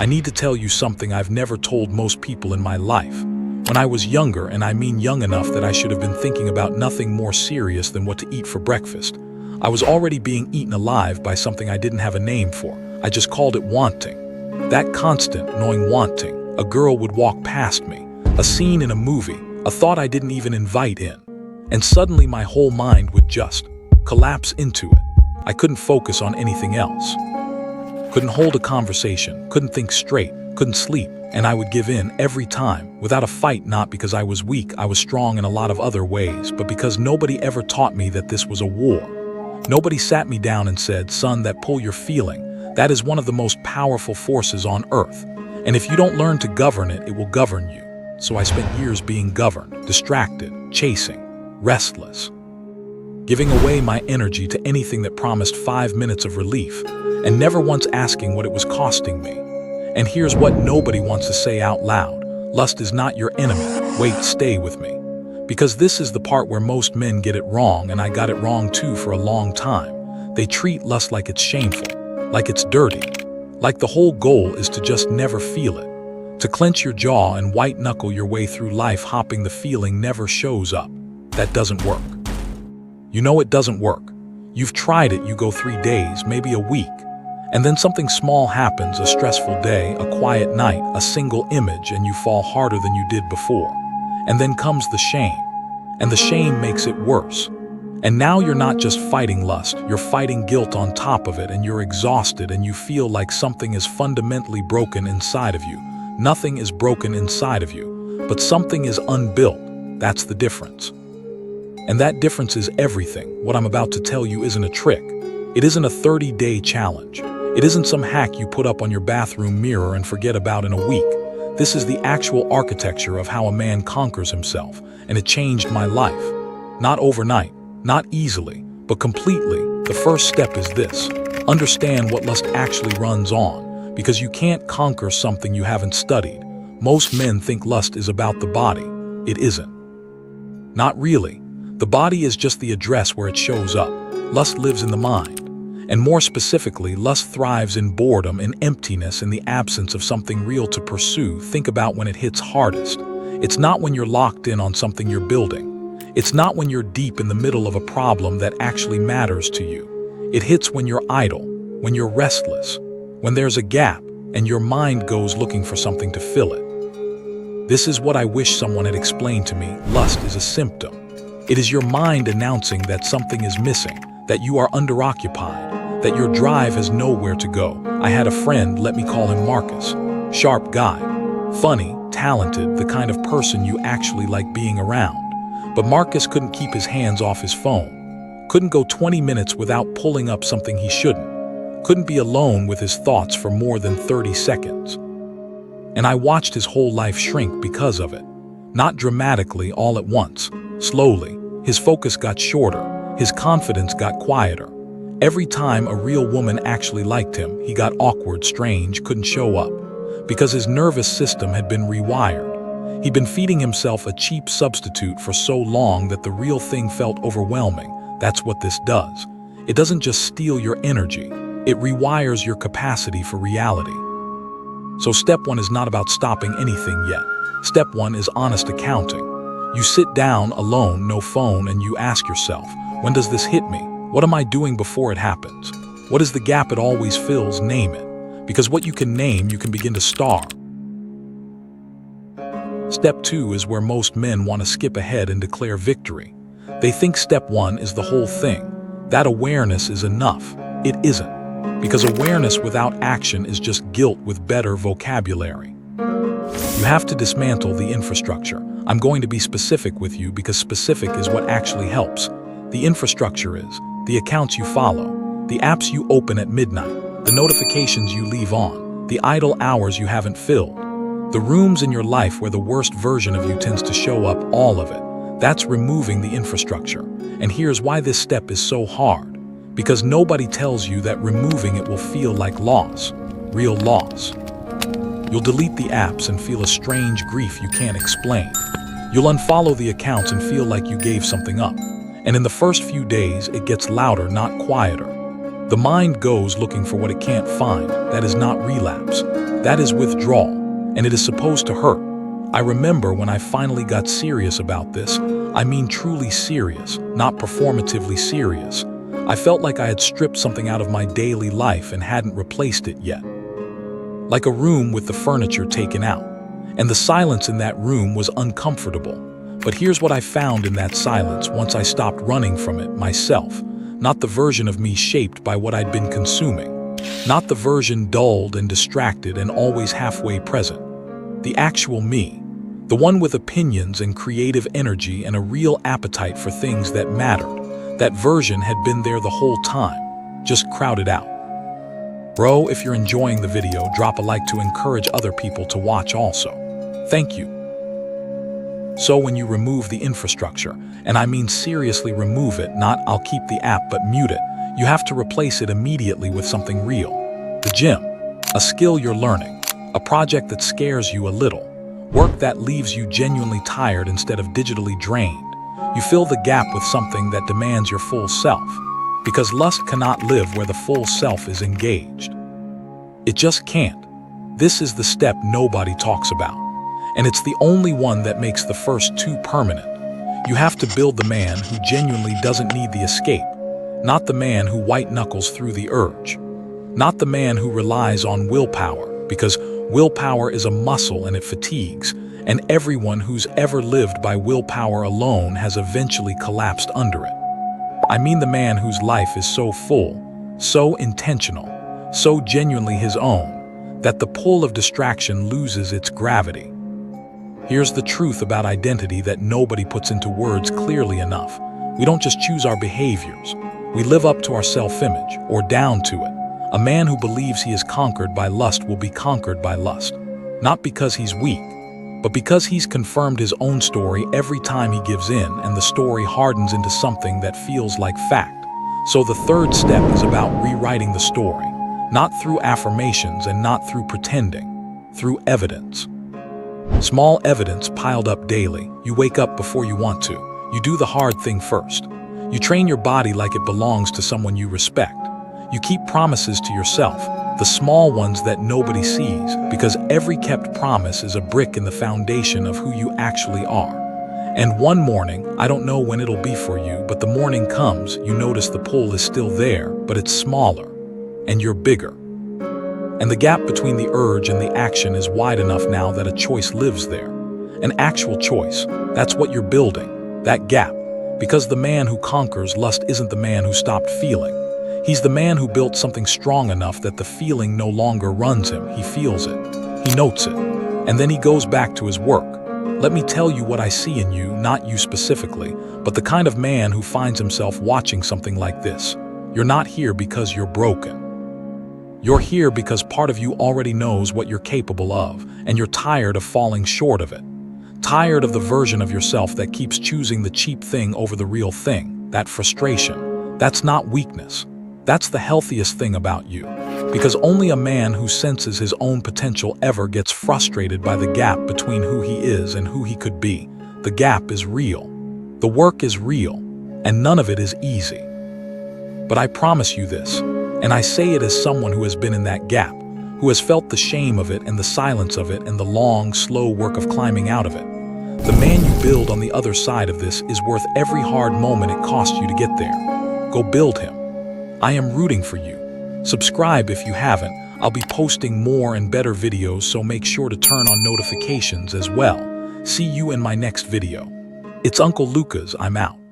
I need to tell you something I've never told most people in my life. When I was younger, and I mean young enough that I should have been thinking about nothing more serious than what to eat for breakfast, I was already being eaten alive by something I didn't have a name for. I just called it wanting. That constant, annoying wanting. A girl would walk past me, a scene in a movie, a thought I didn't even invite in. And suddenly my whole mind would just collapse into it. I couldn't focus on anything else. Couldn't hold a conversation, couldn't think straight, couldn't sleep, and I would give in every time, without a fight, not because I was weak, I was strong in a lot of other ways, but because nobody ever taught me that this was a war. Nobody sat me down and said, son, that pull you're feeling, that is one of the most powerful forces on earth. And if you don't learn to govern it, it will govern you. So I spent years being governed, distracted, chasing, restless, giving away my energy to anything that promised 5 minutes of relief, and never once asking what it was costing me. And here's what nobody wants to say out loud. Lust is not your enemy. Wait, stay with me. Because this is the part where most men get it wrong, and I got it wrong too for a long time. They treat lust like it's shameful, like it's dirty, like the whole goal is to just never feel it. To clench your jaw and white-knuckle your way through life hoping the feeling never shows up. That doesn't work. You know it doesn't work. You've tried it, you go 3 days, maybe a week, and then something small happens, a stressful day, a quiet night, a single image, and you fall harder than you did before. And then comes the shame, and the shame makes it worse. And now you're not just fighting lust, you're fighting guilt on top of it, and you're exhausted and you feel like something is fundamentally broken inside of you. Nothing is broken inside of you, but something is unbuilt. That's the difference. And that difference is everything. What I'm about to tell you isn't a trick. It isn't a 30-day challenge. It isn't some hack you put up on your bathroom mirror and forget about in a week. This is the actual architecture of how a man conquers himself, and it changed my life. Not overnight, not easily, but completely. The first step is this. Understand what lust actually runs on, because you can't conquer something you haven't studied. Most men think lust is about the body. It isn't. Not really. The body is just the address where it shows up. Lust lives in the mind. And more specifically, lust thrives in boredom, in emptiness, in the absence of something real to pursue. Think about when it hits hardest. It's not when you're locked in on something you're building. It's not when you're deep in the middle of a problem that actually matters to you. It hits when you're idle, when you're restless, when there's a gap, and your mind goes looking for something to fill it. This is what I wish someone had explained to me. Lust is a symptom. It is your mind announcing that something is missing, that you are underoccupied, that your drive has nowhere to go. I had a friend, let me call him Marcus. Sharp guy, funny, talented, the kind of person you actually like being around. But Marcus couldn't keep his hands off his phone. Couldn't go 20 minutes without pulling up something he shouldn't. Couldn't be alone with his thoughts for more than 30 seconds. And I watched his whole life shrink because of it. Not dramatically all at once. Slowly, his focus got shorter. His confidence got quieter. Every time a real woman actually liked him, he got awkward, strange, couldn't show up. Because his nervous system had been rewired. He'd been feeding himself a cheap substitute for so long that the real thing felt overwhelming. That's what this does. It doesn't just steal your energy. It rewires your capacity for reality. So step 1 is not about stopping anything yet. Step 1 is honest accounting. You sit down alone, no phone, and you ask yourself, when does this hit me? What am I doing before it happens? What is the gap it always fills? Name it. Because what you can name, you can begin to starve. Step 2 is where most men want to skip ahead and declare victory. They think step 1 is the whole thing. That awareness is enough. It isn't. Because awareness without action is just guilt with better vocabulary. You have to dismantle the infrastructure. I'm going to be specific with you because specific is what actually helps. The infrastructure is the accounts you follow, the apps you open at midnight, the notifications you leave on, the idle hours you haven't filled, the rooms in your life where the worst version of you tends to show up, all of it. That's removing the infrastructure. And here's why this step is so hard. Because nobody tells you that removing it will feel like loss, real loss. You'll delete the apps and feel a strange grief you can't explain. You'll unfollow the accounts and feel like you gave something up. And in the first few days, it gets louder, not quieter. The mind goes looking for what it can't find. That is not relapse. That is withdrawal, and it is supposed to hurt. I remember when I finally got serious about this. I mean truly serious, not performatively serious. I felt like I had stripped something out of my daily life and hadn't replaced it yet. Like a room with the furniture taken out. And the silence in that room was uncomfortable. But here's what I found in that silence once I stopped running from it myself. Not the version of me shaped by what I'd been consuming. Not the version dulled and distracted and always halfway present. The actual me. The one with opinions and creative energy and a real appetite for things that mattered. That version had been there the whole time, just crowded out. Bro, if you're enjoying the video, drop a like to encourage other people to watch also. Thank you. So when you remove the infrastructure, and I mean seriously remove it, not I'll keep the app but mute it, you have to replace it immediately with something real. The gym, a skill you're learning, a project that scares you a little, work that leaves you genuinely tired instead of digitally drained. You fill the gap with something that demands your full self, because lust cannot live where the full self is engaged. It just can't. This is the step nobody talks about. And it's the only one that makes the first two permanent. You have to build the man who genuinely doesn't need the escape, not the man who white knuckles through the urge, not the man who relies on willpower, because willpower is a muscle and it fatigues, and everyone who's ever lived by willpower alone has eventually collapsed under it. I mean the man whose life is so full, so intentional, so genuinely his own, that the pull of distraction loses its gravity. Here's the truth about identity that nobody puts into words clearly enough. We don't just choose our behaviors. We live up to our self-image, or down to it. A man who believes he is conquered by lust will be conquered by lust. Not because he's weak, but because he's confirmed his own story every time he gives in, and the story hardens into something that feels like fact. So the third step is about rewriting the story, not through affirmations and not through pretending, through evidence. Small evidence piled up daily. You wake up before you want to. You do the hard thing first. You train your body like it belongs to someone you respect. You keep promises to yourself, the small ones that nobody sees, because every kept promise is a brick in the foundation of who you actually are. And one morning, I don't know when it'll be for you, but the morning comes, you notice the pull is still there, but it's smaller, and you're bigger. And the gap between the urge and the action is wide enough now that a choice lives there. An actual choice. That's what you're building, that gap. Because the man who conquers lust isn't the man who stopped feeling. He's the man who built something strong enough that the feeling no longer runs him. He feels it. He notes it. And then he goes back to his work. Let me tell you what I see in you, not you specifically, but the kind of man who finds himself watching something like this. You're not here because you're broken. You're here because part of you already knows what you're capable of, and you're tired of falling short of it. Tired of the version of yourself that keeps choosing the cheap thing over the real thing, that frustration. That's not weakness. That's the healthiest thing about you. Because only a man who senses his own potential ever gets frustrated by the gap between who he is and who he could be. The gap is real. The work is real, and none of it is easy. But I promise you this, and I say it as someone who has been in that gap, who has felt the shame of it and the silence of it and the long, slow work of climbing out of it. The man you build on the other side of this is worth every hard moment it cost you to get there. Go build him. I am rooting for you. Subscribe if you haven't. I'll be posting more and better videos, so make sure to turn on notifications as well. See you in my next video. It's Uncle Lucas, I'm out.